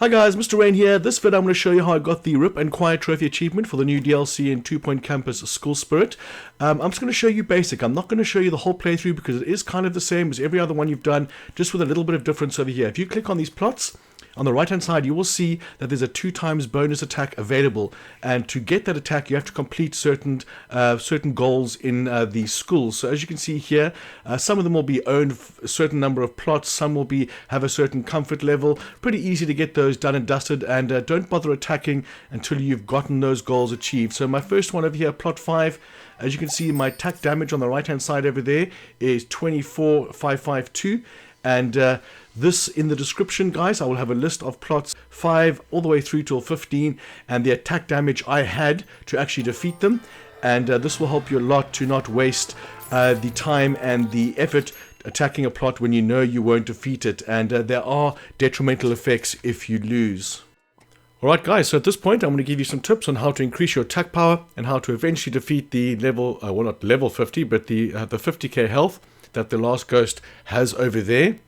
Hi guys, Mr. Rain here. This vid I'm going to show you how I got the RIP and Quiet Trophy achievement for the new DLC in 2 Point Campus School Spirit. I'm just going to show you basic. I'm not going to show you the whole playthrough because it is kind of the same as every other one you've done, just with a little bit of difference over here. If you click on these plots, on the right hand side you will see that there's a 2x bonus attack available, and to get that attack you have to complete certain goals in the schools. So as you can see here, some of them will be owned a certain number of plots, some will have a certain comfort level. Pretty easy to get those done and dusted, and don't bother attacking until you've gotten those goals achieved. So my first one over here, plot 5, as you can see my attack damage on the right hand side over there is 24,552, and this in the description, guys. I will have a list of plots 5 all the way through till 15 and the attack damage I had to actually defeat them, and this will help you a lot to not waste the time and the effort attacking a plot when you know you won't defeat it, and there are detrimental effects if you lose. Alright guys, so at this point I'm going to give you some tips on how to increase your attack power and how to eventually defeat the level, well not level 50, but the 50k health that the last ghost has over there.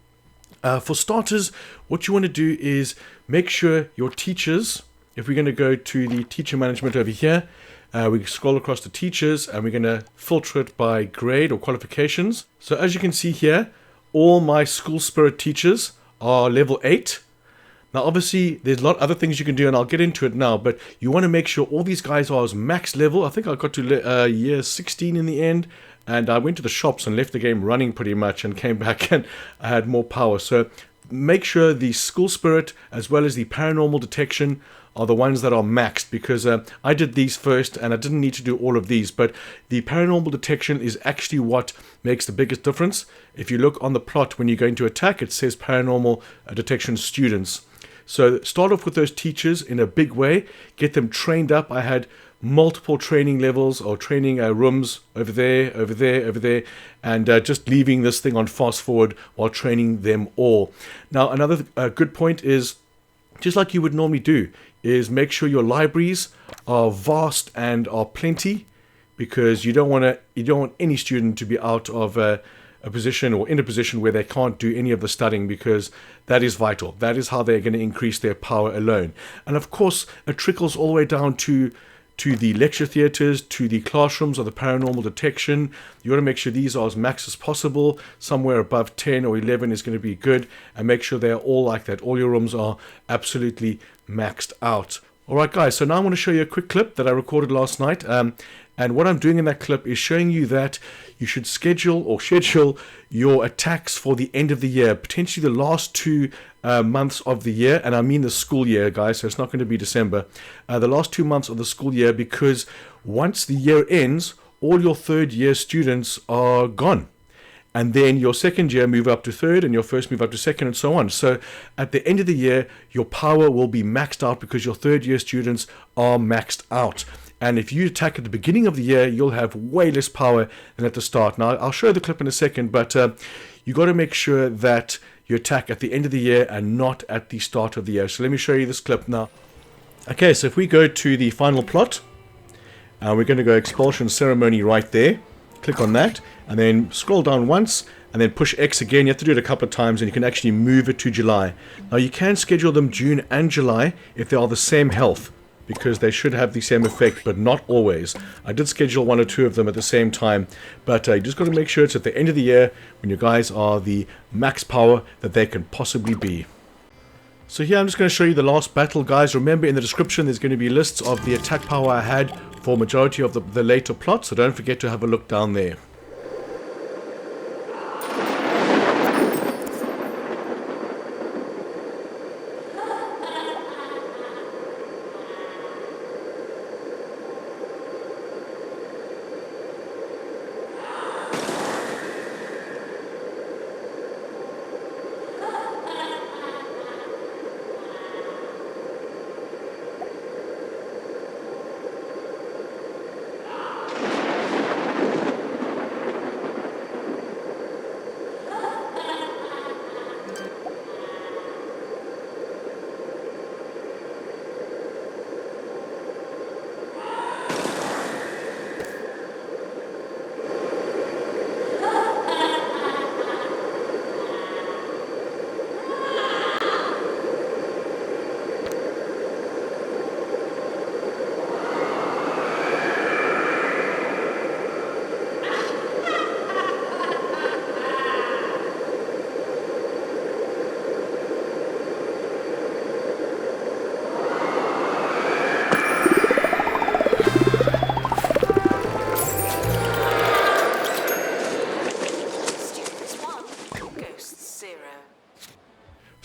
For starters, what you want to do is make sure your teachers, if we're going to go to the teacher management over here, we scroll across to teachers and we're going to filter it by grade or qualifications. So as you can see here, all my school spirit teachers are level 8. Now obviously there's a lot of other things you can do and I'll get into it now, but you want to make sure all these guys are as max level. I think I got to year 16 in the end, and I went to the shops and left the game running pretty much and came back and I had more power. So make sure the school spirit as well as the paranormal detection are the ones that are maxed, because I did these first and I didn't need to do all of these, but the paranormal detection is actually what makes the biggest difference. If you look on the plot when you're going to attack, it says paranormal detection students. So start off with those teachers in a big way, get them trained up. I had multiple training levels or training rooms over there, and just leaving this thing on fast forward while training them all. Now another good point is, just like you would normally do, is make sure your libraries are vast and are plenty, because you don't want any student to be out of a position or in a position where they can't do any of the studying, because that is vital. That is how they're going to increase their power alone. And of course it trickles all the way down to the lecture theatres, to the classrooms of the paranormal detection. You want to make sure these are as max as possible. Somewhere above 10 or 11 is going to be good, and make sure they're all like that. All your rooms are absolutely maxed out. Alright guys, so now I want to show you a quick clip that I recorded last night, and what I'm doing in that clip is showing you that you should schedule your attacks for the end of the year, potentially the last 2 months of the year, and I mean the school year, guys, so it's not going to be December, the last 2 months of the school year, because once the year ends, all your third year students are gone. And then your second year move up to third, and your first move up to second, and so on. So at the end of the year, your power will be maxed out because your third year students are maxed out. And if you attack at the beginning of the year, you'll have way less power than at the start. Now, I'll show the clip in a second, but you got to make sure that you attack at the end of the year and not at the start of the year. So let me show you this clip now. Okay, so if we go to the final plot, we're going to go expulsion ceremony right there. Click on that, and then scroll down once, and then push X again. You have to do it a couple of times, and you can actually move it to July. Now, you can schedule them June and July if they are the same health, because they should have the same effect, but not always. I did schedule 1 or 2 of them at the same time, but you just got to make sure it's at the end of the year when your guys are the max power that they can possibly be. So here I'm just going to show you the last battle, guys. Remember, in the description there's going to be lists of the attack power I had for majority of the later plots, so don't forget to have a look down there.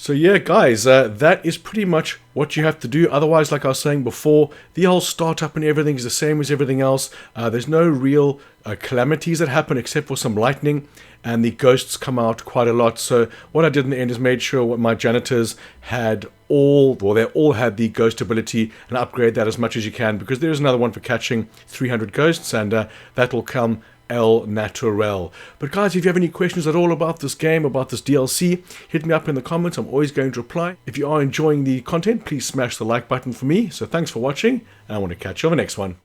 So yeah, guys, that is pretty much what you have to do. Otherwise, like I was saying before, the whole startup and everything is the same as everything else. There's no real calamities that happen except for some lightning, and the ghosts come out quite a lot. So what I did in the end is made sure what my janitors had they all had the ghost ability, and upgrade that as much as you can, because there's another one for catching 300 ghosts, and that will come El Natural. But guys, if you have any questions at all about this game, about this DLC, hit me up in the comments. I'm always going to reply. If you are enjoying the content, please smash the like button for me. So thanks for watching, and I want to catch you on the next one.